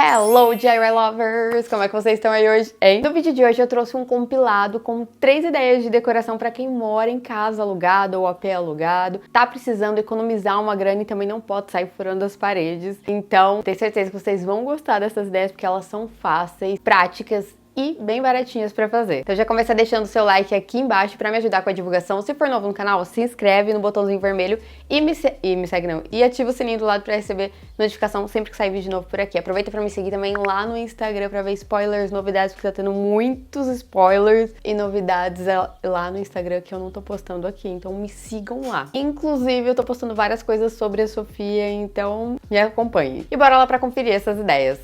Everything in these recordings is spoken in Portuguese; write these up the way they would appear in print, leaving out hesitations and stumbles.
Hello, DIY Lovers! Como é que vocês estão aí hoje, hein? No vídeo de hoje eu trouxe um compilado com 3 ideias de decoração para quem mora em casa alugado ou AP alugado, tá precisando economizar uma grana e também não pode sair furando as paredes. Então, tenho certeza que vocês vão gostar dessas ideias porque elas são fáceis, práticas e bem baratinhas pra fazer. Então já começa deixando o seu like aqui embaixo pra me ajudar com a divulgação. Se for novo no canal, se inscreve no botãozinho vermelho e ativa o sininho do lado pra receber notificação sempre que sair vídeo novo por aqui. Aproveita pra me seguir também lá no Instagram pra ver spoilers, novidades, porque tá tendo muitos spoilers e novidades lá no Instagram que eu não tô postando aqui, então me sigam lá. Inclusive, eu tô postando várias coisas sobre a Sofia, então me acompanhe. E bora lá pra conferir essas ideias.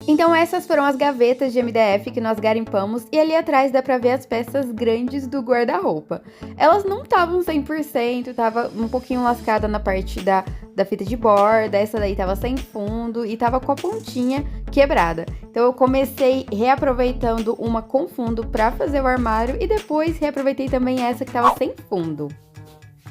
Então essas foram as gavetas de MDF que nós garimpamos e ali atrás dá pra ver as peças grandes do guarda-roupa. Elas não estavam 100%, tava um pouquinho lascada na parte da fita de borda, essa daí tava sem fundo e tava com a pontinha quebrada. Então eu comecei reaproveitando uma com fundo pra fazer o armário e depois reaproveitei também essa que tava sem fundo.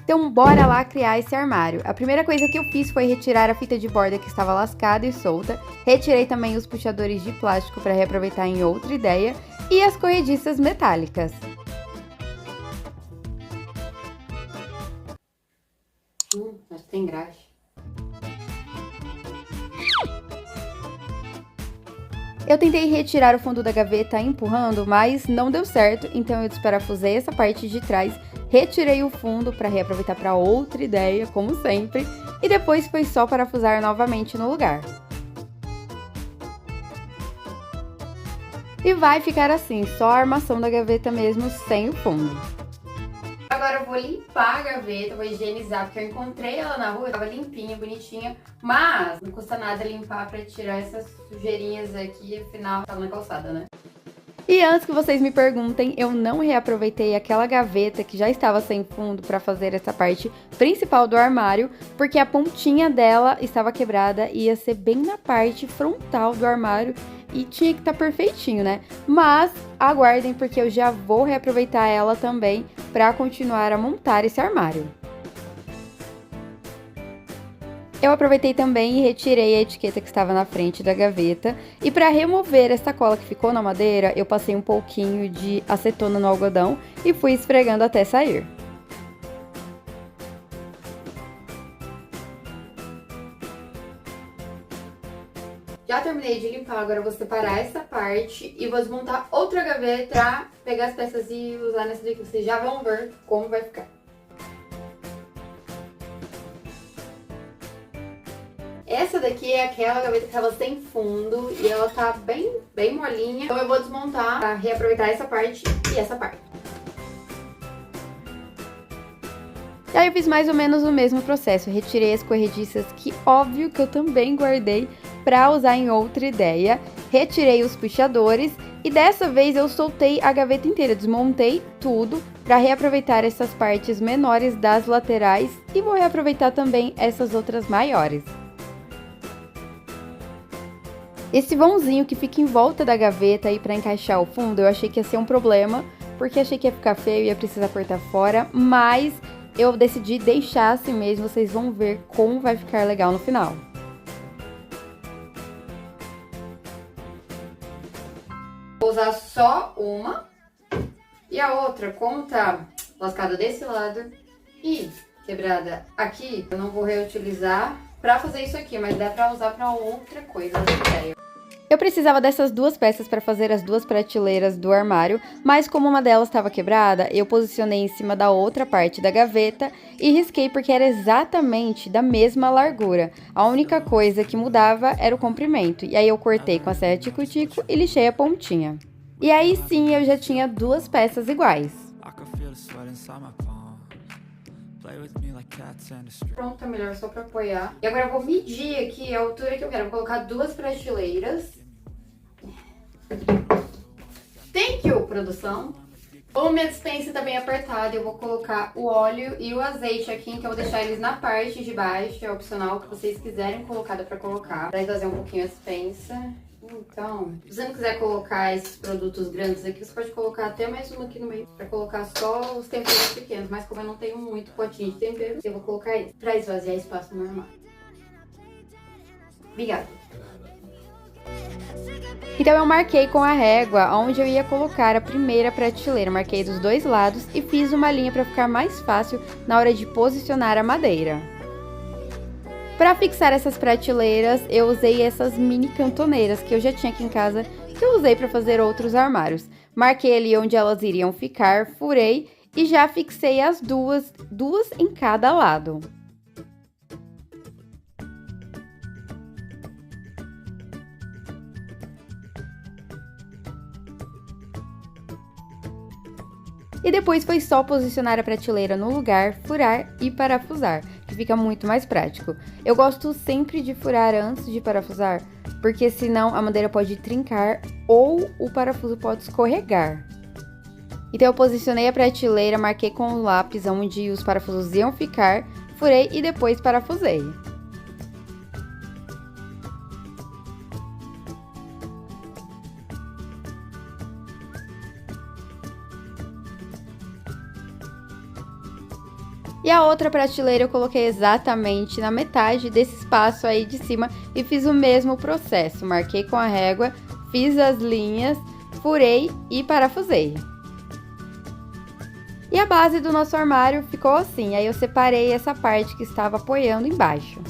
Então bora lá criar esse armário. A primeira coisa que eu fiz foi retirar a fita de borda que estava lascada e solta. Retirei também os puxadores de plástico para reaproveitar em outra ideia. E as corrediças metálicas. Acho que tem graxa. Eu tentei retirar o fundo da gaveta empurrando, mas não deu certo, então eu desparafusei essa parte de trás, retirei o fundo para reaproveitar para outra ideia, como sempre, e depois foi só parafusar novamente no lugar. E vai ficar assim, só a armação da gaveta mesmo, sem o fundo. Agora eu vou limpar a gaveta, vou higienizar, porque eu encontrei ela na rua, tava limpinha, bonitinha, mas não custa nada limpar pra tirar essas sujeirinhas aqui, afinal tá na calçada, né? E antes que vocês me perguntem, eu não reaproveitei aquela gaveta que já estava sem fundo para fazer essa parte principal do armário, porque a pontinha dela estava quebrada e ia ser bem na parte frontal do armário e tinha que estar perfeitinho, né? Mas aguardem porque eu já vou reaproveitar ela também para continuar a montar esse armário. Eu aproveitei também e retirei a etiqueta que estava na frente da gaveta. E para remover essa cola que ficou na madeira, eu passei um pouquinho de acetona no algodão e fui esfregando até sair. Já terminei de limpar, agora eu vou separar essa parte e vou desmontar outra gaveta para pegar as peças e usar nessa daqui. Vocês já vão ver como vai ficar. Essa daqui é aquela gaveta que tava sem fundo e ela tá bem molinha. Então eu vou desmontar pra reaproveitar essa parte e essa parte. E aí eu fiz mais ou menos o mesmo processo. Retirei as corrediças que óbvio que eu também guardei pra usar em outra ideia. Retirei os puxadores e dessa vez eu soltei a gaveta inteira. Desmontei tudo pra reaproveitar essas partes menores das laterais e vou reaproveitar também essas outras maiores. Esse vãozinho que fica em volta da gaveta aí pra encaixar o fundo, eu achei que ia ser um problema, porque achei que ia ficar feio e ia precisar cortar fora, mas eu decidi deixar assim mesmo, vocês vão ver como vai ficar legal no final. Vou usar só uma, e a outra, como tá lascada desse lado e quebrada aqui, eu não vou reutilizar pra fazer isso aqui, mas dá pra usar pra outra coisa, essa ideia. Eu precisava dessas duas peças para fazer as duas prateleiras do armário, mas como uma delas estava quebrada, eu posicionei em cima da outra parte da gaveta e risquei porque era exatamente da mesma largura. A única coisa que mudava era o comprimento, e aí eu cortei com a serra tico-tico e lixei a pontinha. E aí sim eu já tinha duas peças iguais. Pronto, tá melhor só pra apoiar. E agora eu vou medir aqui a altura que eu quero. Vou colocar duas prateleiras. Thank you, produção. Como minha despensa tá bem apertada, eu vou colocar o óleo e o azeite aqui. Então eu vou deixar eles na parte de baixo. É opcional, o que vocês quiserem colocar, dá pra colocar. Pra esvaziar um pouquinho a despensa. Então, se você não quiser colocar esses produtos grandes aqui, você pode colocar até mais um aqui no meio, pra colocar só os temperos pequenos. Mas como eu não tenho muito potinho de tempero, eu vou colocar isso pra esvaziar espaço no armário. Obrigada. Então eu marquei com a régua onde eu ia colocar a primeira prateleira, marquei dos dois lados e fiz uma linha para ficar mais fácil na hora de posicionar a madeira. Para fixar essas prateleiras, eu usei essas mini cantoneiras que eu já tinha aqui em casa, que eu usei para fazer outros armários. Marquei ali onde elas iriam ficar, furei e já fixei as duas em cada lado. E depois foi só posicionar a prateleira no lugar, furar e parafusar, que fica muito mais prático. Eu gosto sempre de furar antes de parafusar, porque senão a madeira pode trincar ou o parafuso pode escorregar. Então eu posicionei a prateleira, marquei com o lápis onde os parafusos iam ficar, furei e depois parafusei. E a outra prateleira eu coloquei exatamente na metade desse espaço aí de cima e fiz o mesmo processo. Marquei com a régua, fiz as linhas, furei e parafusei. E a base do nosso armário ficou assim, aí eu separei essa parte que estava apoiando embaixo.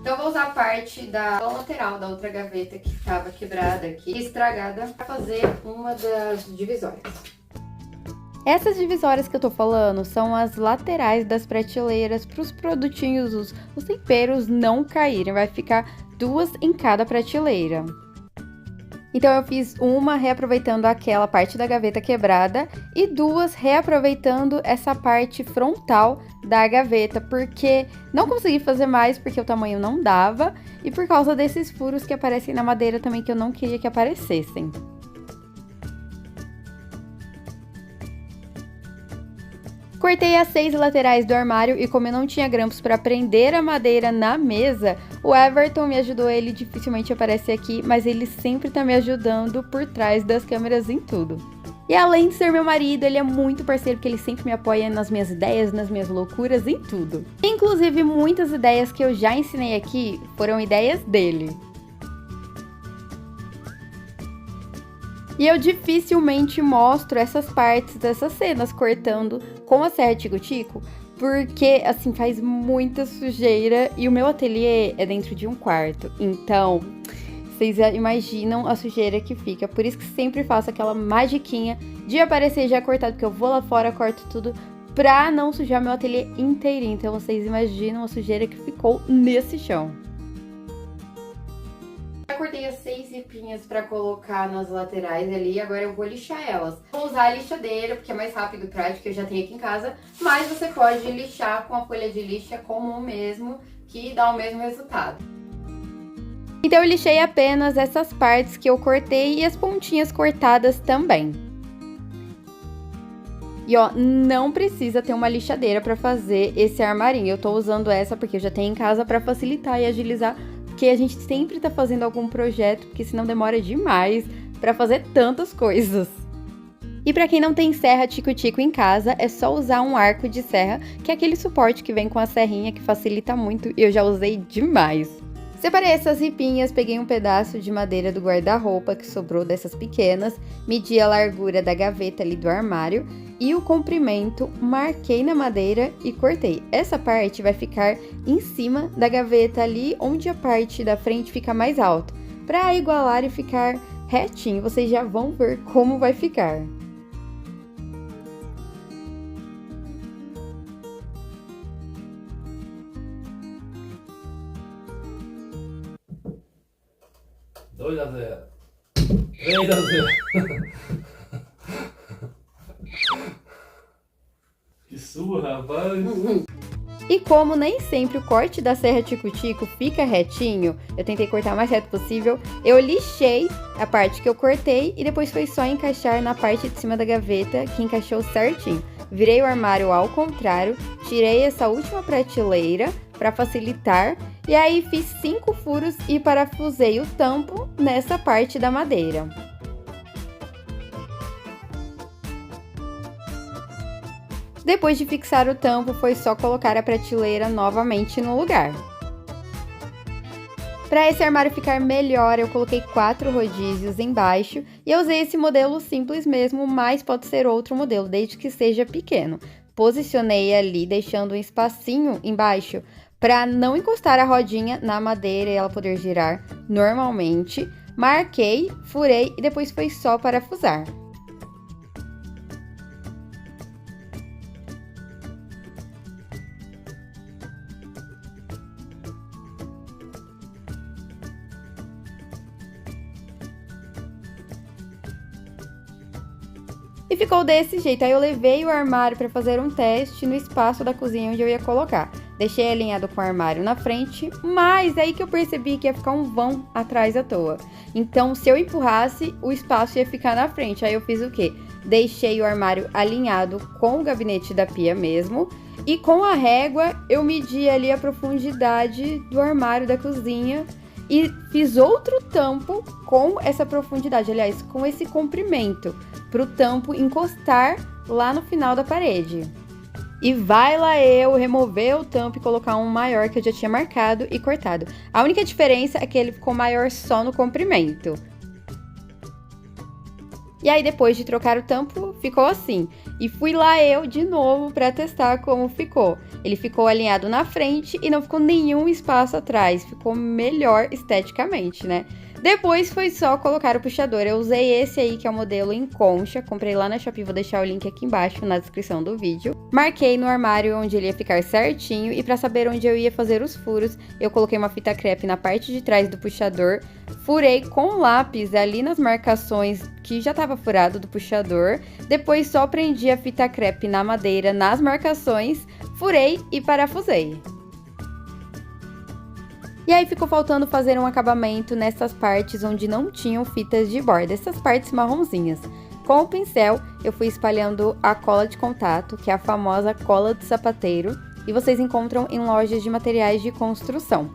Então eu vou usar a parte da lateral da outra gaveta que estava quebrada aqui, estragada, para fazer uma das divisórias. Essas divisórias que eu tô falando são as laterais das prateleiras para os produtinhos, os temperos não caírem, vai ficar duas em cada prateleira. Então eu fiz uma reaproveitando aquela parte da gaveta quebrada e duas reaproveitando essa parte frontal da gaveta, porque não consegui fazer mais porque o tamanho não dava e por causa desses furos que aparecem na madeira também que eu não queria que aparecessem. Cortei as 6 laterais do armário e como eu não tinha grampos para prender a madeira na mesa, o Everton me ajudou, ele dificilmente aparece aqui, mas ele sempre tá me ajudando por trás das câmeras em tudo. E além de ser meu marido, ele é muito parceiro, porque ele sempre me apoia nas minhas ideias, nas minhas loucuras, em tudo. Inclusive, muitas ideias que eu já ensinei aqui foram ideias dele. E eu dificilmente mostro essas partes dessas cenas cortando com a serra tico-tico, porque assim faz muita sujeira e o meu ateliê é dentro de um quarto, então vocês imaginam a sujeira que fica, por isso que sempre faço aquela magiquinha de aparecer já cortado, porque eu vou lá fora, corto tudo pra não sujar meu ateliê inteirinho, então vocês imaginam a sujeira que ficou nesse chão. Já cortei as 6 ripinhas pra colocar nas laterais ali, agora eu vou lixar elas. Vou usar a lixadeira, porque é mais rápido e prático, eu já tenho aqui em casa, mas você pode lixar com a folha de lixa comum mesmo, que dá o mesmo resultado. Então eu lixei apenas essas partes que eu cortei e as pontinhas cortadas também. E ó, não precisa ter uma lixadeira pra fazer esse armarinho, eu tô usando essa porque eu já tenho em casa pra facilitar e agilizar, porque a gente sempre tá fazendo algum projeto, porque senão demora demais pra fazer tantas coisas. E pra quem não tem serra tico-tico em casa, é só usar um arco de serra, que é aquele suporte que vem com a serrinha, que facilita muito e eu já usei demais. Separei essas ripinhas, peguei um pedaço de madeira do guarda-roupa que sobrou dessas pequenas, medi a largura da gaveta ali do armário e o comprimento, marquei na madeira e cortei. Essa parte vai ficar em cima da gaveta ali, onde a parte da frente fica mais alta, para igualar e ficar retinho. Vocês já vão ver como vai ficar. Dois a 0. 3 a 0. Que surra, rapaz. E como nem sempre o corte da serra tico-tico fica retinho, eu tentei cortar o mais reto possível, eu lixei a parte que eu cortei e depois foi só encaixar na parte de cima da gaveta, que encaixou certinho. Virei o armário ao contrário, tirei essa última prateleira para facilitar e aí fiz 5 furos e parafusei o tampo nessa parte da madeira. Depois de fixar o tampo, foi só colocar a prateleira novamente no lugar. Para esse armário ficar melhor, eu coloquei 4 rodízios embaixo e eu usei esse modelo simples mesmo, mas pode ser outro modelo, desde que seja pequeno. Posicionei ali, deixando um espacinho embaixo para não encostar a rodinha na madeira e ela poder girar normalmente. Marquei, furei e depois foi só parafusar. E ficou desse jeito. Aí eu levei o armário para fazer um teste no espaço da cozinha onde eu ia colocar. Deixei alinhado com o armário na frente, mas aí que eu percebi que ia ficar um vão atrás à toa. Então, se eu empurrasse, o espaço ia ficar na frente. Aí eu fiz o quê? Deixei o armário alinhado com o gabinete da pia mesmo. E com a régua, eu medi ali a profundidade do armário da cozinha. E fiz outro tampo com essa profundidade, aliás, com esse comprimento, para o tampo encostar lá no final da parede. E vai lá eu remover o tampo e colocar um maior que eu já tinha marcado e cortado. A única diferença é que ele ficou maior só no comprimento. E aí, depois de trocar o tampo, ficou assim. E fui lá eu de novo para testar como ficou. Ele ficou alinhado na frente e não ficou nenhum espaço atrás. Ficou melhor esteticamente, né? Depois foi só colocar o puxador. Eu usei esse aí, que é o modelo em concha. Comprei lá na Shopee, vou deixar o link aqui embaixo na descrição do vídeo. Marquei no armário onde ele ia ficar certinho. E para saber onde eu ia fazer os furos, eu coloquei uma fita crepe na parte de trás do puxador. Furei com lápis ali nas marcações que já estava furado do puxador. Depois só prendi a fita crepe na madeira nas marcações. Furei e parafusei. E aí ficou faltando fazer um acabamento nessas partes onde não tinham fitas de borda, essas partes marronzinhas. Com o pincel, eu fui espalhando a cola de contato, que é a famosa cola de sapateiro, e vocês encontram em lojas de materiais de construção.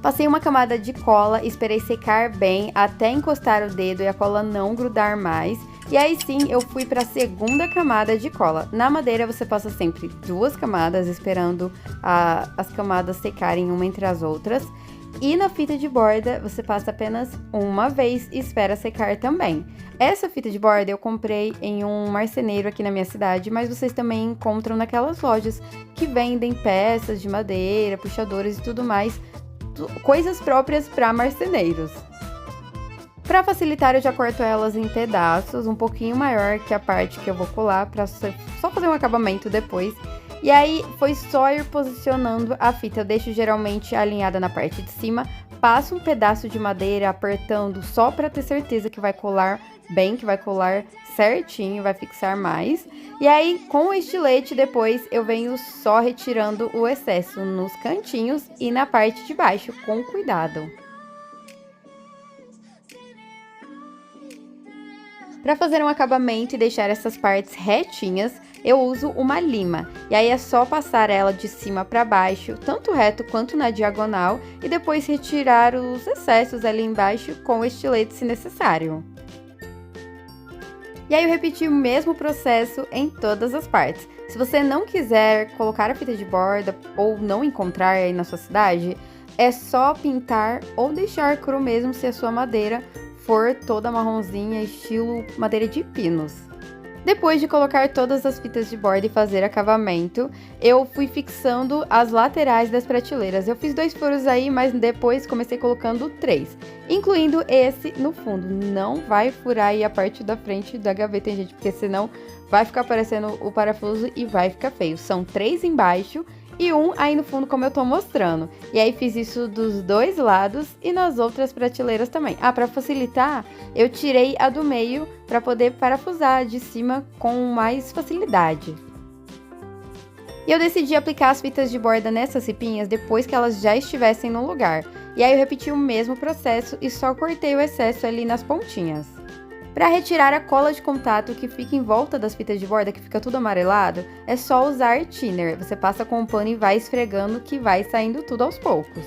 Passei uma camada de cola, esperei secar bem até encostar o dedo e a cola não grudar mais. E aí sim, eu fui para a segunda camada de cola. Na madeira você passa sempre 2 camadas, esperando as camadas secarem uma entre as outras. E na fita de borda você passa apenas uma vez e espera secar também. Essa fita de borda eu comprei em um marceneiro aqui na minha cidade, mas vocês também encontram naquelas lojas que vendem peças de madeira, puxadores e tudo mais, coisas próprias para marceneiros. Para facilitar, eu já corto elas em pedaços, um pouquinho maior que a parte que eu vou colar, para só fazer um acabamento depois. E aí, foi só ir posicionando a fita. Eu deixo geralmente alinhada na parte de cima, passo um pedaço de madeira apertando só para ter certeza que vai colar bem, que vai colar certinho, vai fixar mais. E aí, com o estilete, depois eu venho só retirando o excesso nos cantinhos e na parte de baixo, com cuidado. Para fazer um acabamento e deixar essas partes retinhas, eu uso uma lima. E aí é só passar ela de cima para baixo, tanto reto quanto na diagonal, e depois retirar os excessos ali embaixo com o estilete se necessário. E aí eu repeti o mesmo processo em todas as partes. Se você não quiser colocar a fita de borda ou não encontrar aí na sua cidade, é só pintar ou deixar cru mesmo se a sua madeira for toda marronzinha, estilo madeira de pinos. Depois de colocar todas as fitas de borda e fazer acabamento, eu fui fixando as laterais das prateleiras. Eu fiz 2 furos aí, mas depois comecei colocando 3, incluindo esse no fundo. Não vai furar aí a parte da frente da gaveta, gente, porque senão vai ficar aparecendo o parafuso e vai ficar feio. São 3 embaixo e 1 aí no fundo, como eu tô mostrando. E aí fiz isso dos 2 lados e nas outras prateleiras também. Para facilitar, eu tirei a do meio para poder parafusar de cima com mais facilidade. E eu decidi aplicar as fitas de borda nessas ripinhas depois que elas já estivessem no lugar. E aí eu repeti o mesmo processo e só cortei o excesso ali nas pontinhas. Para retirar a cola de contato que fica em volta das fitas de borda, que fica tudo amarelado, é só usar thinner. Você passa com o pano e vai esfregando que vai saindo tudo aos poucos.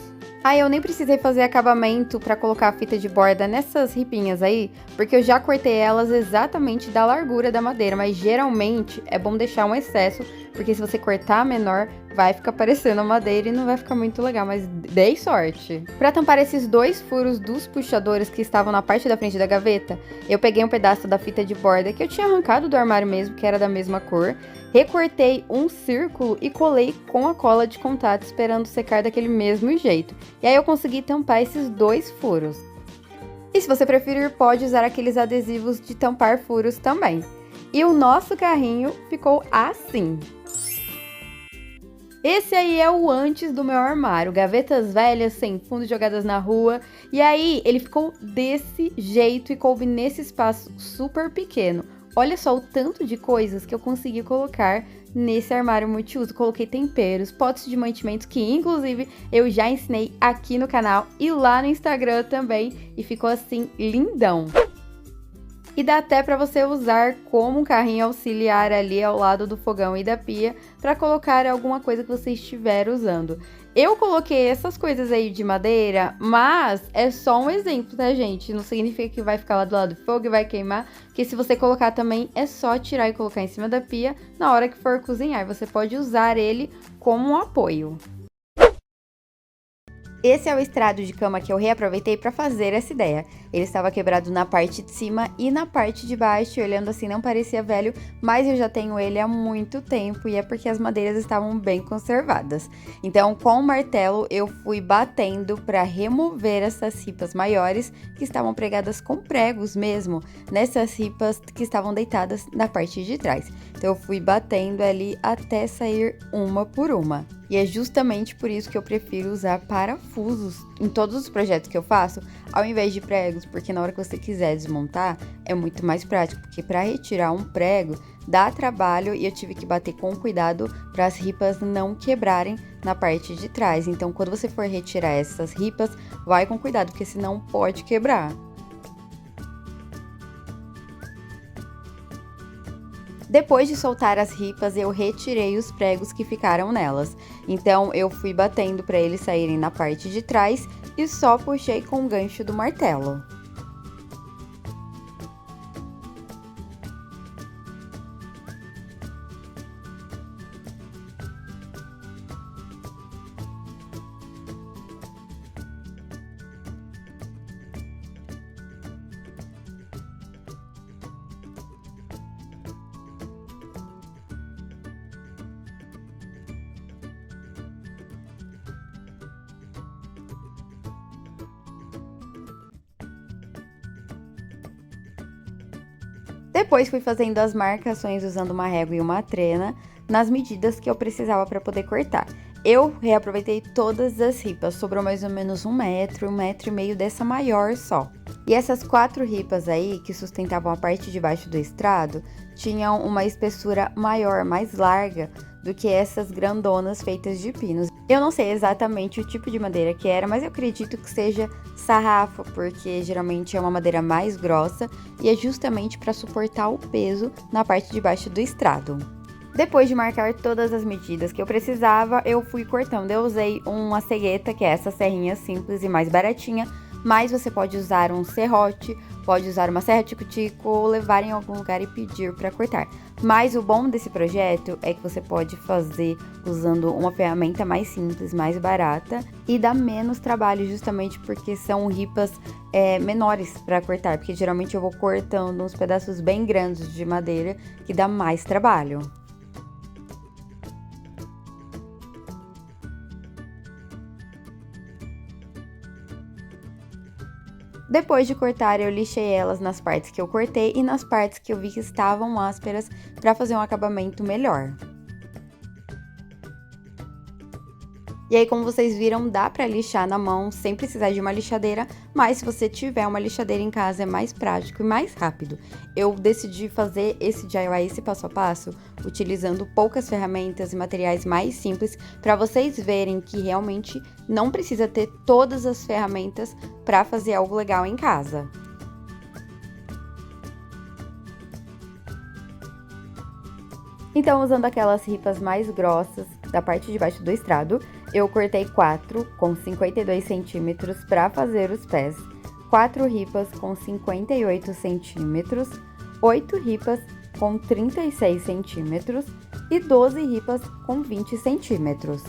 Eu nem precisei fazer acabamento para colocar a fita de borda nessas ripinhas aí, porque eu já cortei elas exatamente da largura da madeira, mas geralmente é bom deixar um excesso porque se você cortar menor, vai ficar parecendo a madeira e não vai ficar muito legal, mas dei sorte. Para tampar esses 2 furos dos puxadores que estavam na parte da frente da gaveta, eu peguei um pedaço da fita de borda que eu tinha arrancado do armário mesmo, que era da mesma cor, recortei um círculo e colei com a cola de contato, esperando secar daquele mesmo jeito. E aí eu consegui tampar esses 2 furos. E se você preferir, pode usar aqueles adesivos de tampar furos também. E o nosso carrinho ficou assim. Esse aí é o antes do meu armário, gavetas velhas, sem fundo, jogadas na rua. E aí ele ficou desse jeito e coube nesse espaço super pequeno. Olha só o tanto de coisas que eu consegui colocar nesse armário multiuso. Coloquei temperos, potes de mantimentos, que inclusive eu já ensinei aqui no canal e lá no Instagram também. E ficou assim, lindão. E dá até para você usar como um carrinho auxiliar ali ao lado do fogão e da pia para colocar alguma coisa que você estiver usando. Eu coloquei essas coisas aí de madeira, mas é só um exemplo, tá, gente? Não significa que vai ficar lá do lado do fogo e vai queimar, porque se você colocar também é só tirar e colocar em cima da pia na hora que for cozinhar. Você pode usar ele como um apoio. Esse é o estrado de cama que eu reaproveitei para fazer essa ideia. Ele estava quebrado na parte de cima e na parte de baixo, olhando assim não parecia velho, mas eu já tenho ele há muito tempo e é porque as madeiras estavam bem conservadas. Então, com o martelo, eu fui batendo para remover essas ripas maiores que estavam pregadas com pregos mesmo, nessas ripas que estavam deitadas na parte de trás. Então, eu fui batendo ali até sair uma por uma. E é justamente por isso que eu prefiro usar parafusos em todos os projetos que eu faço, ao invés de pregos, porque na hora que você quiser desmontar, é muito mais prático, porque para retirar um prego dá trabalho e eu tive que bater com cuidado para as ripas não quebrarem na parte de trás. Então, quando você for retirar essas ripas, vai com cuidado, porque senão pode quebrar. Depois de soltar as ripas, eu retirei os pregos que ficaram nelas. Então, eu fui batendo para eles saírem na parte de trás e só puxei com o gancho do martelo. Depois fui fazendo as marcações usando uma régua e uma trena nas medidas que eu precisava para poder cortar. Eu reaproveitei todas as ripas, sobrou mais ou menos 1 metro, 1,5 metro dessa maior só. E essas 4 ripas aí, que sustentavam a parte de baixo do estrado, tinham uma espessura maior, mais larga do que essas grandonas feitas de pinos. Eu não sei exatamente o tipo de madeira que era, mas eu acredito que seja sarrafo, porque geralmente é uma madeira mais grossa e é justamente para suportar o peso na parte de baixo do estrado. Depois de marcar todas as medidas que eu precisava, eu fui cortando. Eu usei uma cegueta, que é essa serrinha simples e mais baratinha, mas você pode usar um serrote, pode usar uma serra tico-tico ou levar em algum lugar e pedir para cortar. Mas o bom desse projeto é que você pode fazer usando uma ferramenta mais simples, mais barata e dá menos trabalho, justamente porque são ripas menores para cortar, porque geralmente eu vou cortando uns pedaços bem grandes de madeira que dá mais trabalho. Depois de cortar, eu lixei elas nas partes que eu cortei e nas partes que eu vi que estavam ásperas para fazer um acabamento melhor. E aí, como vocês viram, dá para lixar na mão sem precisar de uma lixadeira, mas se você tiver uma lixadeira em casa é mais prático e mais rápido. Eu decidi fazer esse DIY, esse passo a passo, utilizando poucas ferramentas e materiais mais simples, para vocês verem que realmente não precisa ter todas as ferramentas para fazer algo legal em casa. Então, usando aquelas ripas mais grossas da parte de baixo do estrado, eu cortei 4 com 52 centímetros para fazer os pés, 4 ripas com 58 centímetros, 8 ripas com 36 centímetros, e 12 ripas com 20 centímetros.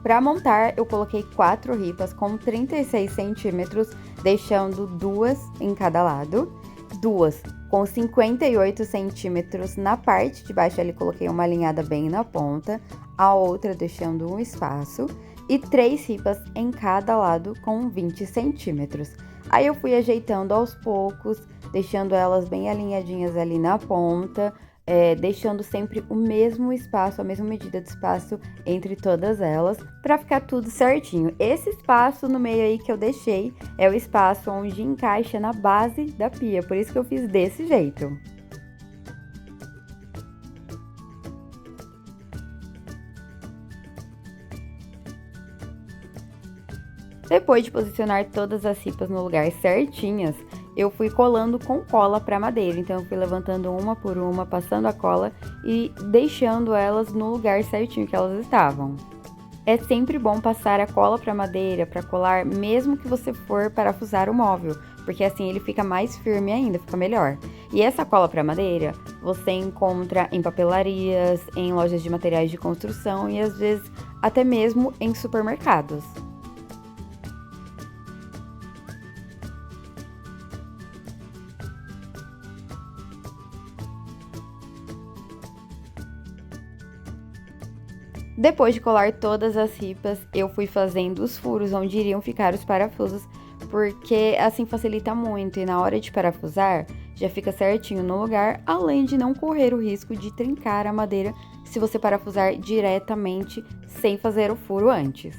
Para montar, eu coloquei 4 ripas com 36 centímetros, deixando 2 em cada lado, 2 com 58 centímetros na parte de baixo, ali coloquei uma alinhada bem na ponta, a outra deixando um espaço, e 3 ripas em cada lado com 20 centímetros. Aí eu fui ajeitando aos poucos, deixando elas bem alinhadinhas ali na ponta, deixando sempre o mesmo espaço, a mesma medida de espaço entre todas elas, para ficar tudo certinho. Esse espaço no meio aí que eu deixei é o espaço onde encaixa na base da pia, por isso que eu fiz desse jeito. Depois de posicionar todas as ripas no lugar certinhas, eu fui colando com cola para madeira. Então, eu fui levantando uma por uma, passando a cola e deixando elas no lugar certinho que elas estavam. É sempre bom passar a cola para madeira, para colar, mesmo que você for parafusar o móvel, porque assim ele fica mais firme ainda, fica melhor. E essa cola para madeira você encontra em papelarias, em lojas de materiais de construção e às vezes até mesmo em supermercados. Depois de colar todas as ripas, eu fui fazendo os furos onde iriam ficar os parafusos, porque assim facilita muito e na hora de parafusar já fica certinho no lugar, além de não correr o risco de trincar a madeira se você parafusar diretamente sem fazer o furo antes.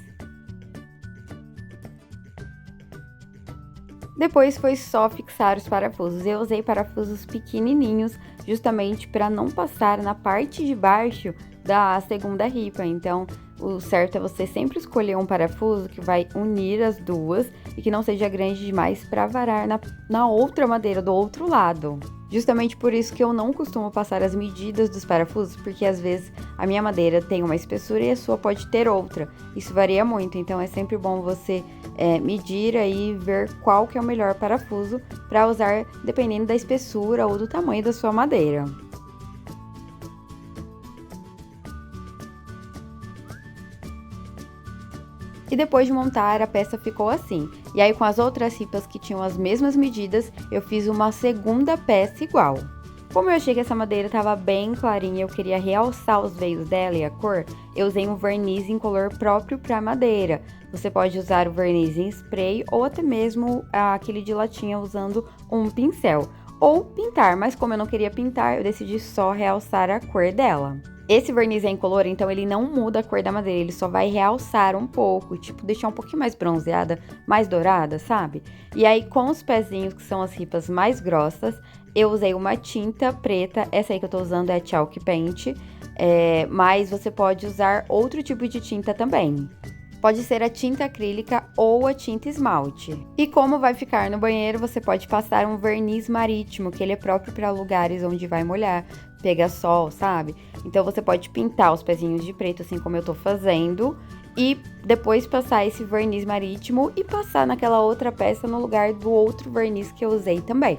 Depois foi só fixar os parafusos. Eu usei parafusos pequenininhos, justamente para não passar na parte de baixo da segunda ripa. Então, o certo é você sempre escolher um parafuso que vai unir as duas e que não seja grande demais para varar na outra madeira do outro lado. Justamente por isso que eu não costumo passar as medidas dos parafusos, porque às vezes a minha madeira tem uma espessura e a sua pode ter outra. Isso varia muito, então é sempre bom você medir aí e ver qual que é o melhor parafuso para usar dependendo da espessura ou do tamanho da sua madeira. E depois de montar, a peça ficou assim. E aí, com as outras ripas que tinham as mesmas medidas, eu fiz uma segunda peça igual. Como eu achei que essa madeira estava bem clarinha e eu queria realçar os veios dela e a cor, eu usei um verniz incolor próprio para madeira. Você pode usar o verniz em spray ou até mesmo aquele de latinha usando um pincel. Ou pintar, mas como eu não queria pintar, eu decidi só realçar a cor dela. Esse verniz é incolor, então ele não muda a cor da madeira, ele só vai realçar um pouco, tipo, deixar um pouquinho mais bronzeada, mais dourada, sabe? E aí, com os pezinhos, que são as ripas mais grossas, eu usei uma tinta preta, essa aí que eu tô usando é Chalk Paint, mas você pode usar outro tipo de tinta também. Pode ser a tinta acrílica ou a tinta esmalte. E como vai ficar no banheiro, você pode passar um verniz marítimo, que ele é próprio para lugares onde vai molhar, pega sol, sabe? Então você pode pintar os pezinhos de preto, assim como eu tô fazendo, e depois passar esse verniz marítimo e passar naquela outra peça no lugar do outro verniz que eu usei também.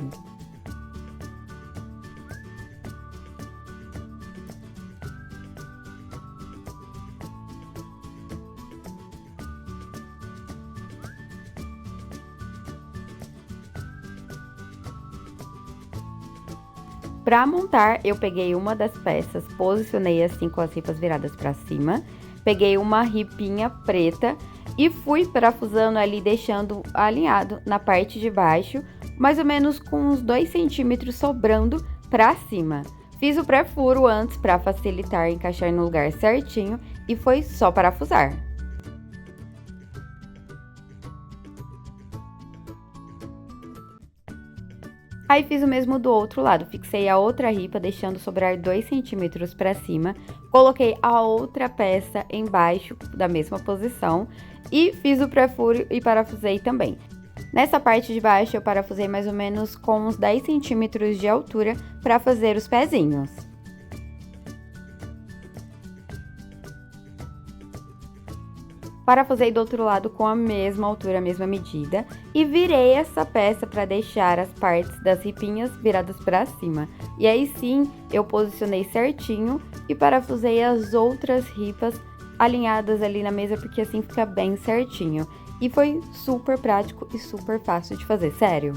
Para montar, eu peguei uma das peças, posicionei assim com as ripas viradas para cima, peguei uma ripinha preta e fui parafusando ali, deixando alinhado na parte de baixo, mais ou menos com uns 2 centímetros sobrando para cima. Fiz o pré-furo antes para facilitar encaixar no lugar certinho e foi só parafusar. Aí fiz o mesmo do outro lado, fixei a outra ripa, deixando sobrar 2 centímetros para cima, coloquei a outra peça embaixo da mesma posição e fiz o pré-furo e parafusei também. Nessa parte de baixo eu parafusei mais ou menos com uns 10 centímetros de altura para fazer os pezinhos. Parafusei do outro lado com a mesma altura, a mesma medida e virei essa peça para deixar as partes das ripinhas viradas para cima. E aí sim, eu posicionei certinho e parafusei as outras ripas alinhadas ali na mesa, porque assim fica bem certinho. E foi super prático e super fácil de fazer, sério.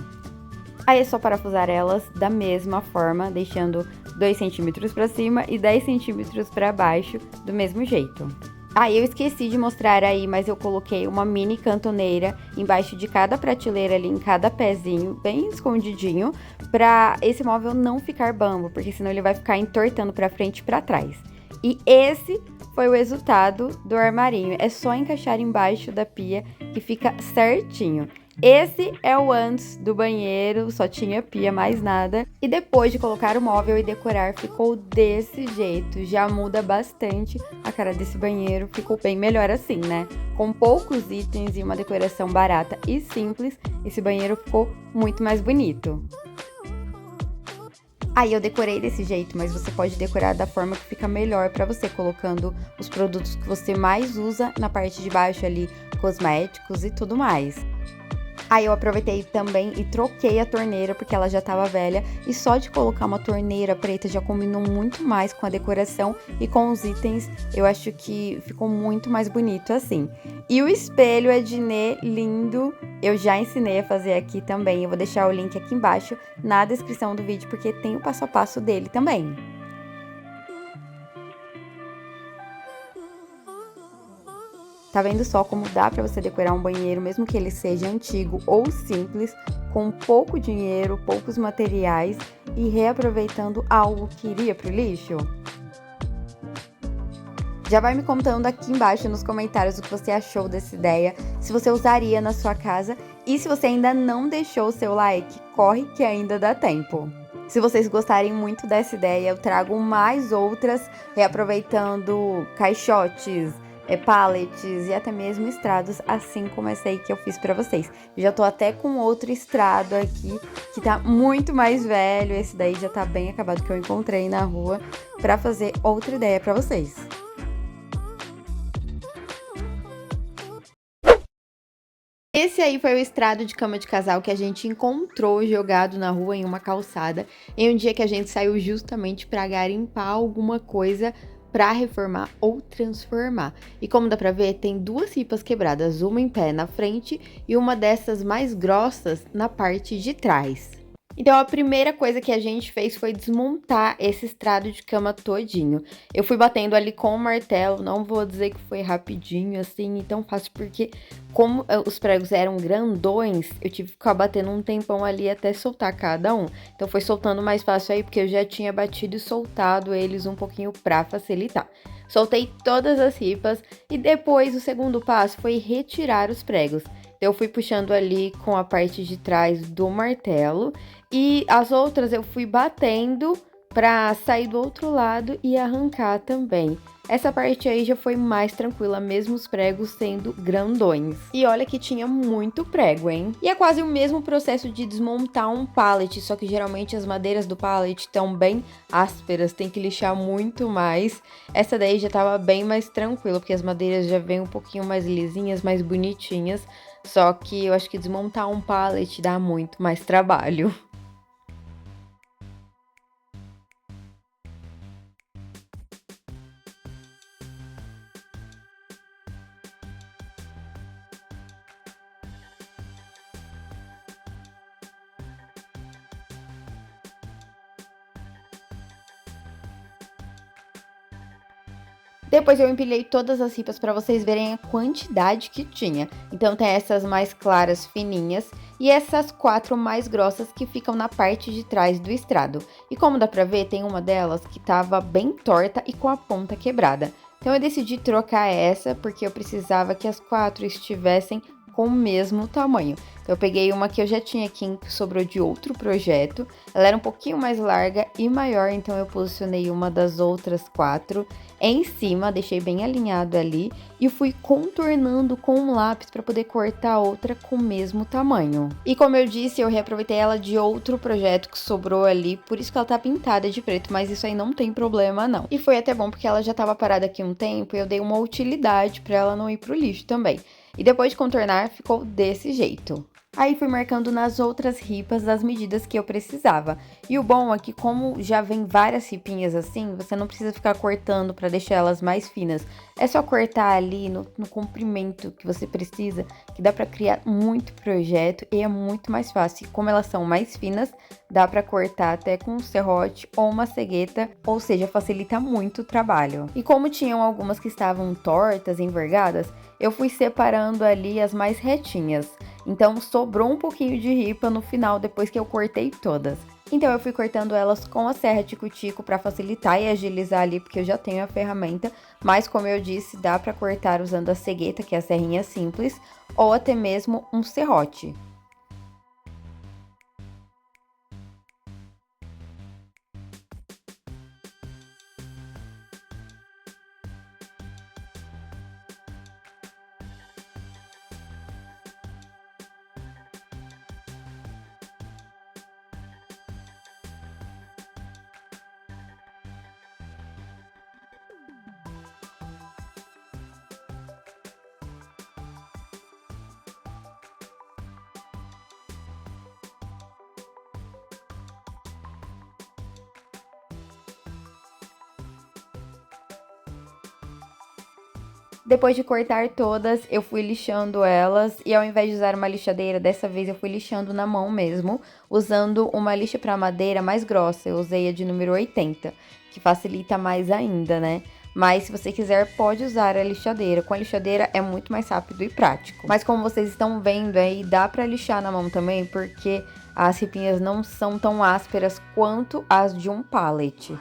Aí é só parafusar elas da mesma forma, deixando 2 centímetros para cima e 10 centímetros para baixo, do mesmo jeito. Eu esqueci de mostrar aí, mas eu coloquei uma mini cantoneira embaixo de cada prateleira ali, em cada pezinho, bem escondidinho, pra esse móvel não ficar bambo, porque senão ele vai ficar entortando pra frente e pra trás. E esse foi o resultado do armarinho. É só encaixar embaixo da pia que fica certinho. Esse é o antes do banheiro, só tinha pia, mais nada. E depois de colocar o móvel e decorar, ficou desse jeito. Já muda bastante a cara desse banheiro, ficou bem melhor assim, né? Com poucos itens e uma decoração barata e simples, esse banheiro ficou muito mais bonito. Aí eu decorei desse jeito, mas você pode decorar da forma que fica melhor pra você, colocando os produtos que você mais usa na parte de baixo ali, cosméticos e tudo mais. Aí eu aproveitei também e troquei a torneira, porque ela já tava velha, e só de colocar uma torneira preta já combinou muito mais com a decoração e com os itens. Eu acho que ficou muito mais bonito assim. E o espelho é de Nê, lindo, eu já ensinei a fazer aqui também. Eu vou deixar o link aqui embaixo na descrição do vídeo, porque tem o passo a passo dele também. Tá vendo só como dá pra você decorar um banheiro, mesmo que ele seja antigo ou simples, com pouco dinheiro, poucos materiais e reaproveitando algo que iria pro lixo? Já vai me contando aqui embaixo nos comentários o que você achou dessa ideia, se você usaria na sua casa, e se você ainda não deixou o seu like, corre que ainda dá tempo. Se vocês gostarem muito dessa ideia, eu trago mais outras, reaproveitando caixotes, pallets e até mesmo estrados, assim como essa aí que eu fiz pra vocês. Já tô até com outro estrado aqui, que tá muito mais velho, esse daí já tá bem acabado, que eu encontrei na rua, pra fazer outra ideia pra vocês. Esse aí foi o estrado de cama de casal que a gente encontrou jogado na rua em uma calçada, em um dia que a gente saiu justamente pra garimpar alguma coisa para reformar ou transformar. E como dá pra ver, tem 2 ripas quebradas, uma em pé na frente e uma dessas mais grossas na parte de trás. Então a primeira coisa que a gente fez foi desmontar esse estrado de cama todinho. Eu fui batendo ali com o martelo, não vou dizer que foi rapidinho assim, tão fácil, porque como os pregos eram grandões, eu tive que ficar batendo um tempão ali até soltar cada um. Então foi soltando mais fácil aí, porque eu já tinha batido e soltado eles um pouquinho pra facilitar. Soltei todas as ripas e depois o segundo passo foi retirar os pregos. Eu fui puxando ali com a parte de trás do martelo e as outras eu fui batendo pra sair do outro lado e arrancar também. Essa parte aí já foi mais tranquila, mesmo os pregos sendo grandões. E olha que tinha muito prego, hein? E é quase o mesmo processo de desmontar um pallet, só que geralmente as madeiras do pallet estão bem ásperas, tem que lixar muito mais. Essa daí já tava bem mais tranquila, porque as madeiras já vêm um pouquinho mais lisinhas, mais bonitinhas. Só que eu acho que desmontar um pallet dá muito mais trabalho. Depois eu empilhei todas as ripas para vocês verem a quantidade que tinha. Então tem essas mais claras, fininhas, e essas 4 mais grossas que ficam na parte de trás do estrado. E como dá pra ver, tem uma delas que tava bem torta e com a ponta quebrada. Então eu decidi trocar essa, porque eu precisava que as 4 estivessem com o mesmo tamanho. Então, eu peguei uma que eu já tinha aqui, que sobrou de outro projeto. Ela era um pouquinho mais larga e maior, então eu posicionei uma das outras 4 em cima, deixei bem alinhado ali e fui contornando com um lápis para poder cortar a outra com o mesmo tamanho. E como eu disse, eu reaproveitei ela de outro projeto que sobrou ali, por isso que ela tá pintada de preto, mas isso aí não tem problema não. E foi até bom porque ela já tava parada aqui um tempo e eu dei uma utilidade para ela não ir pro lixo também. E depois de contornar, ficou desse jeito. Aí fui marcando nas outras ripas as medidas que eu precisava. E o bom é que como já vem várias ripinhas assim, você não precisa ficar cortando para deixar elas mais finas. É só cortar ali no comprimento que você precisa, que dá para criar muito projeto e é muito mais fácil. E como elas são mais finas, dá para cortar até com um serrote ou uma cegueta, ou seja, facilita muito o trabalho. E como tinham algumas que estavam tortas, envergadas, eu fui separando ali as mais retinhas. Então, sobrou um pouquinho de ripa no final, depois que eu cortei todas. Então, eu fui cortando elas com a serra tico-tico para facilitar e agilizar ali, porque eu já tenho a ferramenta. Mas, como eu disse, dá para cortar usando a cegueta, que é a serrinha simples, ou até mesmo um serrote. Depois de cortar todas, eu fui lixando elas e ao invés de usar uma lixadeira, dessa vez eu fui lixando na mão mesmo, usando uma lixa para madeira mais grossa. Eu usei a de número 80, que facilita mais ainda, né? Mas se você quiser, pode usar a lixadeira. Com a lixadeira é muito mais rápido e prático. Mas como vocês estão vendo aí, dá para lixar na mão também, porque as ripinhas não são tão ásperas quanto as de um pallet.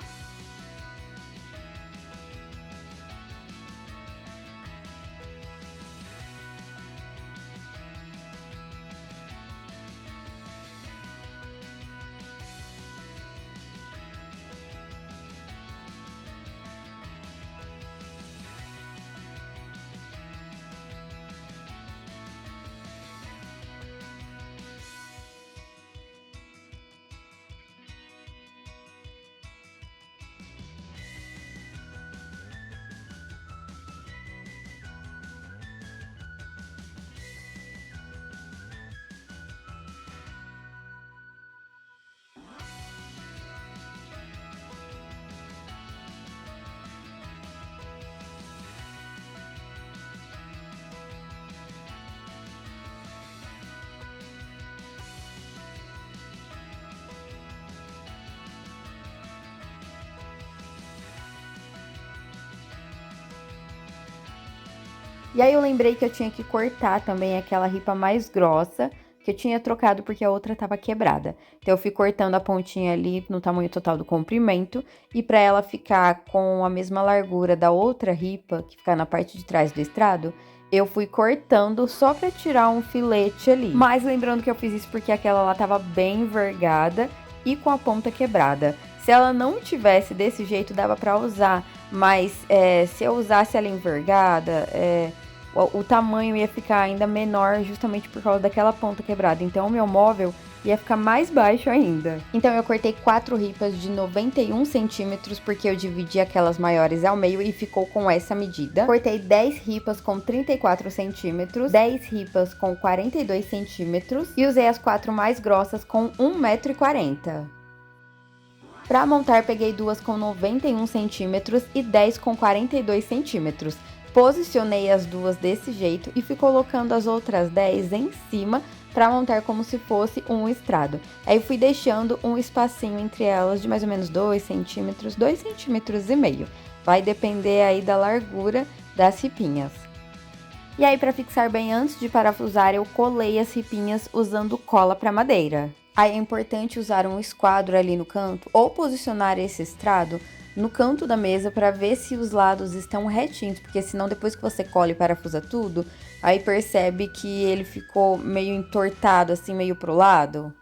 E aí eu lembrei que eu tinha que cortar também aquela ripa mais grossa, que eu tinha trocado porque a outra tava quebrada. Então eu fui cortando a pontinha ali no tamanho total do comprimento, e para ela ficar com a mesma largura da outra ripa, que fica na parte de trás do estrado, eu fui cortando só para tirar um filete ali. Mas lembrando que eu fiz isso porque aquela lá tava bem envergada e com a ponta quebrada. Se ela não tivesse desse jeito, dava para usar, mas se eu usasse ela envergada, o tamanho ia ficar ainda menor justamente por causa daquela ponta quebrada. Então o meu móvel ia ficar mais baixo ainda. Então eu cortei 4 ripas de 91 centímetros, porque eu dividi aquelas maiores ao meio e ficou com essa medida. Cortei 10 ripas com 34 centímetros, 10 ripas com 42 centímetros e usei as 4 mais grossas com 1,40 m. Para montar, peguei 2 com 91 centímetros e 10 com 42 centímetros. Posicionei as duas desse jeito e fui colocando as outras 10 em cima para montar como se fosse um estrado. Aí fui deixando um espacinho entre elas de mais ou menos 2 centímetros, 2,5 centímetros. Vai depender aí da largura das ripinhas. E aí, para fixar bem antes de parafusar, eu colei as ripinhas usando cola para madeira. Aí é importante usar um esquadro ali no canto ou posicionar esse estrado no canto da mesa para ver se os lados estão retinhos, porque senão depois que você cola e parafusa tudo, aí percebe que ele ficou meio entortado, assim, meio pro lado.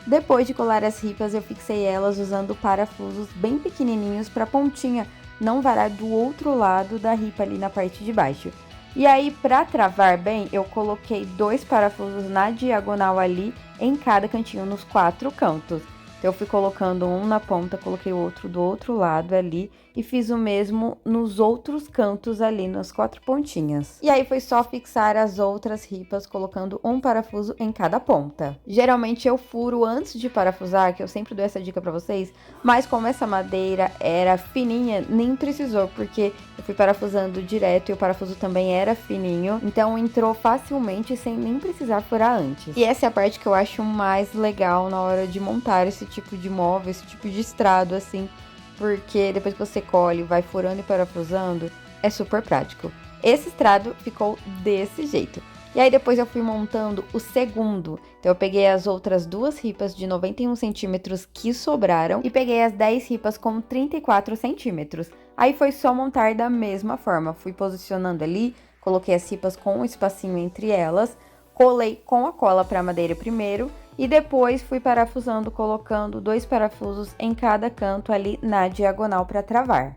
Depois de colar as ripas, eu fixei elas usando parafusos bem pequenininhos para a pontinha não varar do outro lado da ripa ali na parte de baixo. E aí, para travar bem, eu coloquei 2 parafusos na diagonal ali, em cada cantinho, nos 4 cantos. Então, eu fui colocando um na ponta, coloquei o outro do outro lado ali e fiz o mesmo nos outros cantos ali, nas 4 pontinhas. E aí, foi só fixar as outras ripas, colocando um parafuso em cada ponta. Geralmente, eu furo antes de parafusar, que eu sempre dou essa dica pra vocês, mas como essa madeira era fininha, nem precisou, porque eu fui parafusando direto e o parafuso também era fininho, então entrou facilmente sem nem precisar furar antes. E essa é a parte que eu acho mais legal na hora de montar esse tipo de móvel, esse tipo de estrado, assim, porque depois que você colhe, vai furando e parafusando, é super prático. Esse estrado ficou desse jeito. E aí depois eu fui montando o segundo. Então eu peguei as outras 2 ripas de 91 centímetros que sobraram e peguei as 10 ripas com 34 centímetros. Aí foi só montar da mesma forma. Fui posicionando ali, coloquei as ripas com um espacinho entre elas, colei com a cola para a madeira primeiro e depois fui parafusando, colocando 2 parafusos em cada canto ali na diagonal para travar.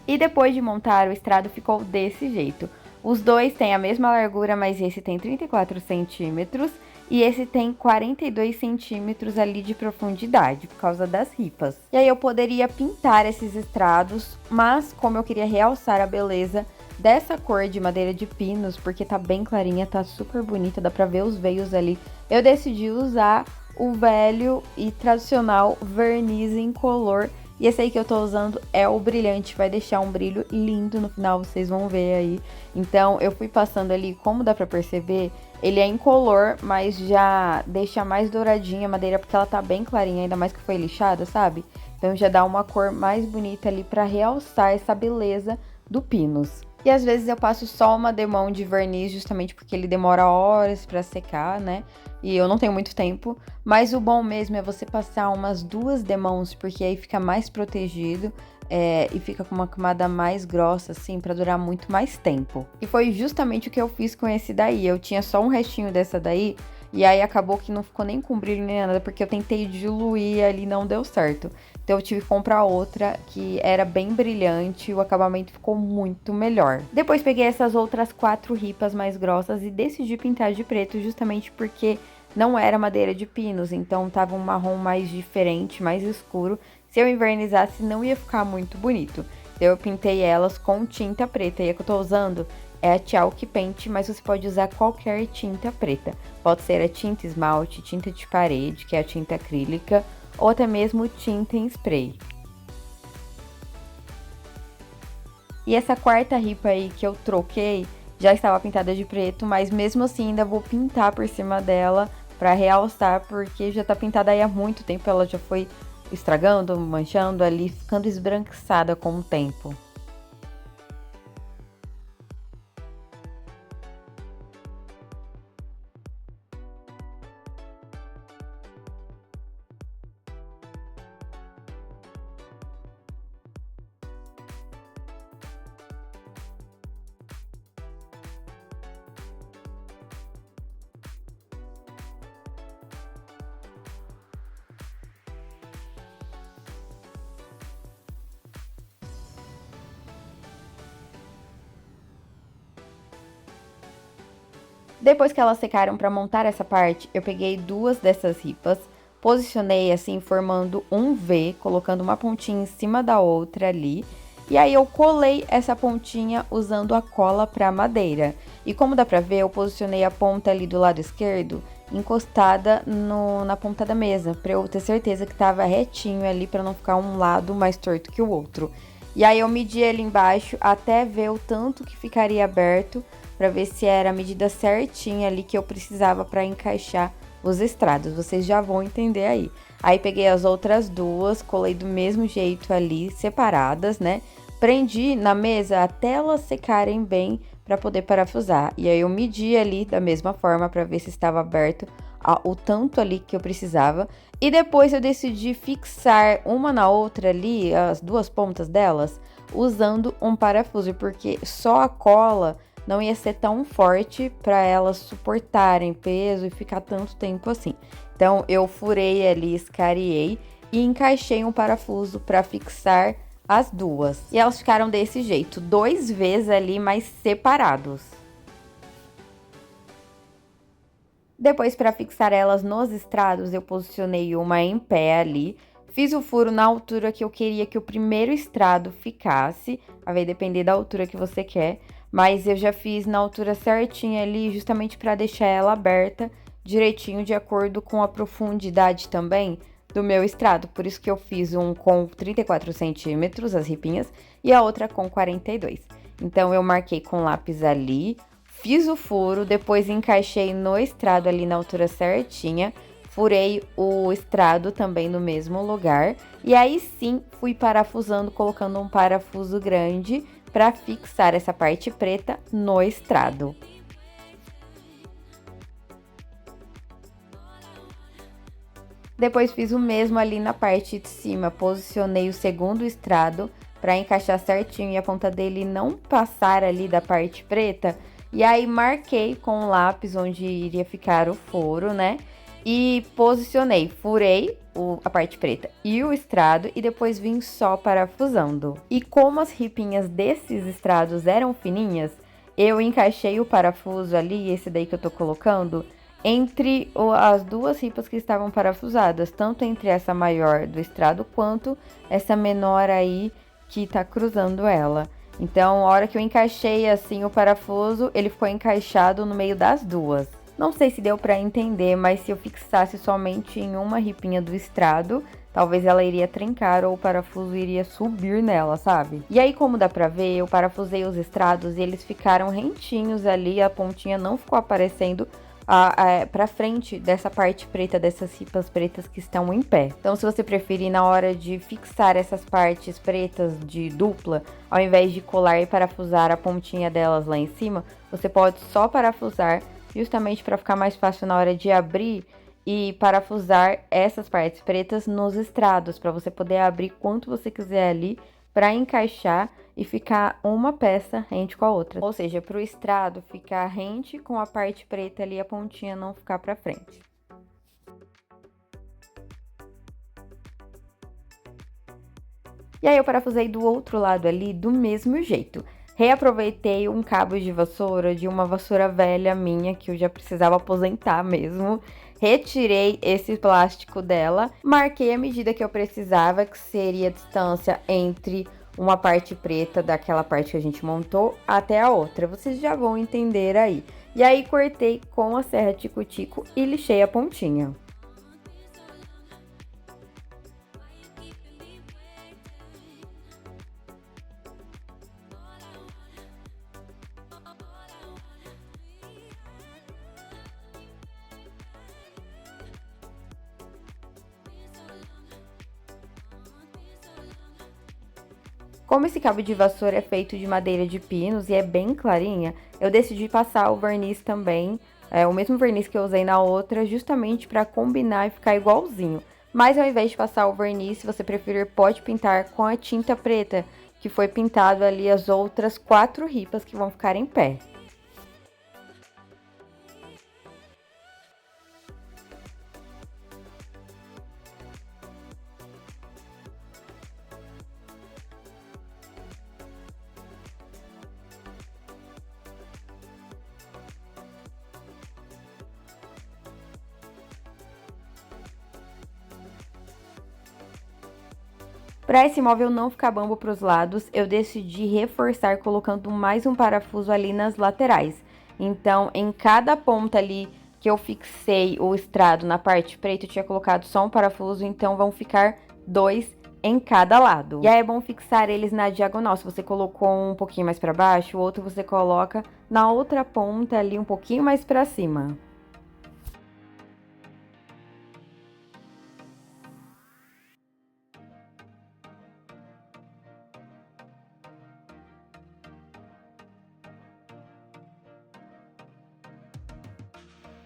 E depois de montar, o estrado ficou desse jeito. Os dois têm a mesma largura, mas esse tem 34 centímetros e esse tem 42 centímetros ali de profundidade, por causa das ripas. E aí eu poderia pintar esses estrados, mas como eu queria realçar a beleza dessa cor de madeira de pinos, porque tá bem clarinha, tá super bonita, dá pra ver os veios ali, eu decidi usar o velho e tradicional verniz incolor. E esse aí que eu tô usando é o brilhante, vai deixar um brilho lindo no final, vocês vão ver aí. Então, eu fui passando ali, como dá pra perceber, ele é incolor, mas já deixa mais douradinha a madeira, porque ela tá bem clarinha, ainda mais que foi lixada, sabe? Então, já dá uma cor mais bonita ali pra realçar essa beleza do Pinus. E às vezes eu passo só uma demão de verniz, justamente porque ele demora horas pra secar, né? E eu não tenho muito tempo. Mas o bom mesmo é você passar umas 2 demãos, porque aí fica mais protegido e fica com uma camada mais grossa, assim, pra durar muito mais tempo. E foi justamente o que eu fiz com esse daí. Eu tinha só um restinho dessa daí, e aí acabou que não ficou nem com brilho nem nada, porque eu tentei diluir ali e não deu certo. Então eu tive que comprar outra que era bem brilhante e o acabamento ficou muito melhor. Depois peguei essas outras 4 ripas mais grossas e decidi pintar de preto justamente porque não era madeira de pinos, então tava um marrom mais diferente, mais escuro. Se eu invernizasse não ia ficar muito bonito. Então eu pintei elas com tinta preta e a que eu tô usando é a Chalk Paint, mas você pode usar qualquer tinta preta. Pode ser a tinta esmalte, tinta de parede, que é a tinta acrílica, ou até mesmo tinta em spray. E essa quarta ripa aí que eu troquei já estava pintada de preto, mas mesmo assim ainda vou pintar por cima dela para realçar, porque já tá pintada aí há muito tempo, ela já foi estragando, manchando ali, ficando esbranquiçada com o tempo. Depois que elas secaram para montar essa parte, eu peguei 2 dessas ripas, posicionei assim, formando um V, colocando uma pontinha em cima da outra ali. E aí eu colei essa pontinha usando a cola para madeira. E como dá pra ver, eu posicionei a ponta ali do lado esquerdo encostada na ponta da mesa, para eu ter certeza que tava retinho ali, para não ficar um lado mais torto que o outro. E aí eu medi ali embaixo até ver o tanto que ficaria aberto, para ver se era a medida certinha ali que eu precisava para encaixar os estrados. Vocês já vão entender aí. Aí peguei as outras duas, colei do mesmo jeito ali, separadas, né? Prendi na mesa até elas secarem bem para poder parafusar. E aí eu medi ali da mesma forma para ver se estava aberto o tanto ali que eu precisava. E depois eu decidi fixar uma na outra ali, as duas pontas delas, usando um parafuso, porque só a cola não ia ser tão forte para elas suportarem peso e ficar tanto tempo assim. Então eu furei ali, escariei e encaixei um parafuso para fixar as duas. E elas ficaram desse jeito, 2 vezes ali, mas separados. Depois, para fixar elas nos estrados, eu posicionei uma em pé ali. Fiz o furo na altura que eu queria que o primeiro estrado ficasse. Vai depender da altura que você quer. Mas eu já fiz na altura certinha ali, justamente para deixar ela aberta direitinho, de acordo com a profundidade também do meu estrado. Por isso que eu fiz um com 34 centímetros, as ripinhas, e a outra com 42. Então, eu marquei com lápis ali, fiz o furo, depois encaixei no estrado ali na altura certinha, furei o estrado também no mesmo lugar, e aí sim fui parafusando, colocando um parafuso grande para fixar essa parte preta no estrado. Depois fiz o mesmo ali na parte de cima, posicionei o segundo estrado para encaixar certinho e a ponta dele não passar ali da parte preta. E aí marquei com o lápis onde iria ficar o furo, né? E posicionei, furei a parte preta e o estrado e depois vim só parafusando. E como as ripinhas desses estrados eram fininhas, eu encaixei o parafuso ali, esse daí que eu tô colocando, entre as duas ripas que estavam parafusadas, tanto entre essa maior do estrado quanto essa menor aí que tá cruzando ela. Então, a hora que eu encaixei assim o parafuso, ele ficou encaixado no meio das duas. Não sei se deu pra entender, mas se eu fixasse somente em uma ripinha do estrado, talvez ela iria trincar ou o parafuso iria subir nela, sabe? E aí, como dá pra ver, eu parafusei os estrados e eles ficaram rentinhos ali, a pontinha não ficou aparecendo pra frente dessa parte preta, dessas ripas pretas que estão em pé. Então, se você preferir, na hora de fixar essas partes pretas de dupla, ao invés de colar e parafusar a pontinha delas lá em cima, você pode só parafusar, justamente para ficar mais fácil na hora de abrir e parafusar essas partes pretas nos estrados, para você poder abrir quanto você quiser ali para encaixar e ficar uma peça rente com a outra. Ou seja, para o estrado ficar rente com a parte preta ali, a pontinha não ficar para frente. E aí eu parafusei do outro lado ali do mesmo jeito. Reaproveitei um cabo de vassoura de uma vassoura velha minha, que eu já precisava aposentar mesmo. Retirei esse plástico dela, marquei a medida que eu precisava, que seria a distância entre uma parte preta daquela parte que a gente montou até a outra. Vocês já vão entender aí. E aí cortei com a serra tico-tico e lixei a pontinha. Como esse cabo de vassoura é feito de madeira de pinos e é bem clarinha, eu decidi passar o verniz também, o mesmo verniz que eu usei na outra, justamente para combinar e ficar igualzinho. Mas ao invés de passar o verniz, se você preferir, pode pintar com a tinta preta, que foi pintado ali as outras 4 ripas que vão ficar em pé. Para esse móvel não ficar bambo para os lados, eu decidi reforçar colocando mais um parafuso ali nas laterais. Então, em cada ponta ali que eu fixei o estrado na parte preta, eu tinha colocado só um parafuso, então vão ficar 2 em cada lado. E aí é bom fixar eles na diagonal. Se você colocou um pouquinho mais para baixo, o outro você coloca na outra ponta ali um pouquinho mais para cima.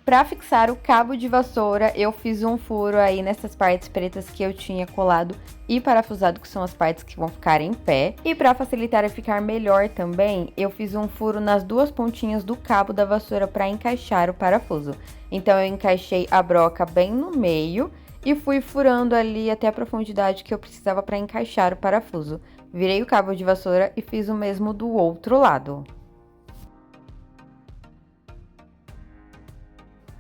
Para fixar o cabo de vassoura, eu fiz um furo aí nessas partes pretas que eu tinha colado e parafusado, que são as partes que vão ficar em pé. E para facilitar e ficar melhor também, eu fiz um furo nas duas pontinhas do cabo da vassoura para encaixar o parafuso. Então eu encaixei a broca bem no meio e fui furando ali até a profundidade que eu precisava para encaixar o parafuso. Virei o cabo de vassoura e fiz o mesmo do outro lado.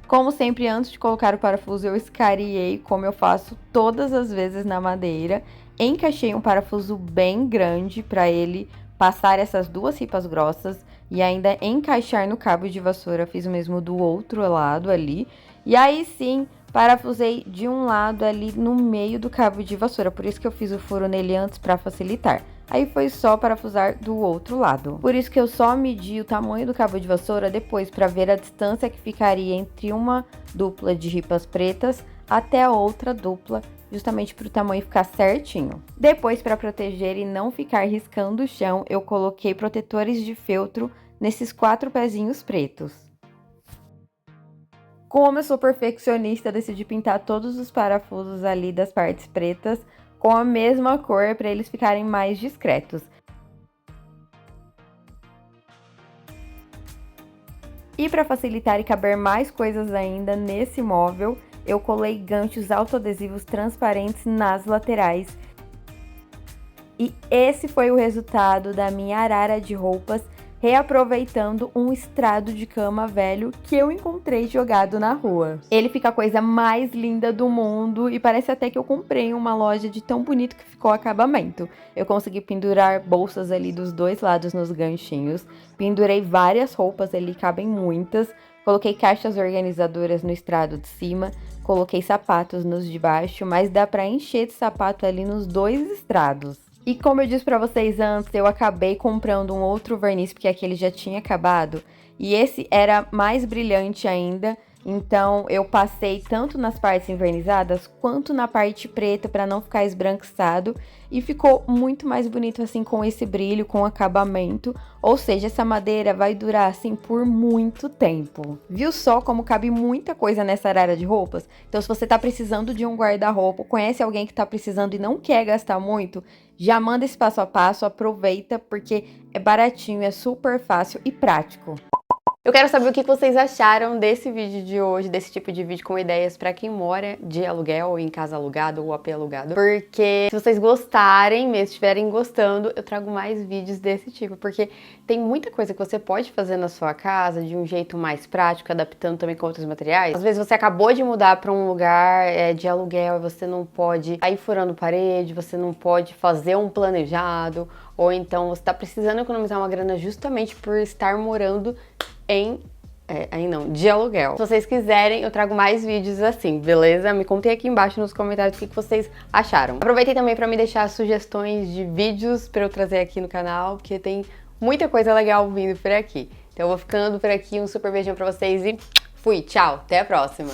Como sempre, antes de colocar o parafuso, eu escariei, como eu faço todas as vezes na madeira. Encaixei um parafuso bem grande para ele passar essas duas ripas grossas e ainda encaixar no cabo de vassoura. Fiz o mesmo do outro lado ali. E aí sim, parafusei de um lado ali no meio do cabo de vassoura, por isso que eu fiz o furo nele antes para facilitar. Aí foi só parafusar do outro lado. Por isso que eu só medi o tamanho do cabo de vassoura depois para ver a distância que ficaria entre uma dupla de ripas pretas até a outra dupla, justamente para o tamanho ficar certinho. Depois, para proteger e não ficar riscando o chão, eu coloquei protetores de feltro nesses 4 pezinhos pretos. Como eu sou perfeccionista, decidi pintar todos os parafusos ali das partes pretas com a mesma cor para eles ficarem mais discretos. E para facilitar e caber mais coisas ainda nesse móvel, eu colei ganchos autoadesivos transparentes nas laterais. E esse foi o resultado da minha arara de roupas, reaproveitando um estrado de cama velho que eu encontrei jogado na rua. Ele fica a coisa mais linda do mundo e parece até que eu comprei em uma loja de tão bonito que ficou o acabamento. Eu consegui pendurar bolsas ali dos dois lados nos ganchinhos, pendurei várias roupas ali, cabem muitas, coloquei caixas organizadoras no estrado de cima, coloquei sapatos nos de baixo, mas dá pra encher de sapato ali nos dois estrados. E como eu disse pra vocês antes, eu acabei comprando um outro verniz, porque aquele já tinha acabado. E esse era mais brilhante ainda, então eu passei tanto nas partes envernizadas, quanto na parte preta para não ficar esbranquiçado. E ficou muito mais bonito assim, com esse brilho, com acabamento. Ou seja, essa madeira vai durar assim por muito tempo. Viu só como cabe muita coisa nessa arara de roupas? Então se você tá precisando de um guarda-roupa, conhece alguém que tá precisando e não quer gastar muito, já manda esse passo a passo, aproveita, porque é baratinho, é super fácil e prático. Eu quero saber o que vocês acharam desse vídeo de hoje, desse tipo de vídeo com ideias pra quem mora de aluguel, em casa alugada ou AP alugado. Porque se vocês gostarem, mesmo estiverem gostando, eu trago mais vídeos desse tipo. Porque tem muita coisa que você pode fazer na sua casa de um jeito mais prático, adaptando também com outros materiais. Às vezes você acabou de mudar pra um lugar de aluguel e você não pode sair furando parede, você não pode fazer um planejado, ou então você tá precisando economizar uma grana justamente por estar morando de aluguel. Se vocês quiserem, eu trago mais vídeos assim, beleza? Me contem aqui embaixo nos comentários o que vocês acharam. Aproveitei também para me deixar sugestões de vídeos para eu trazer aqui no canal, porque tem muita coisa legal vindo por aqui. Então eu vou ficando por aqui, um super beijão para vocês e fui, tchau, até a próxima!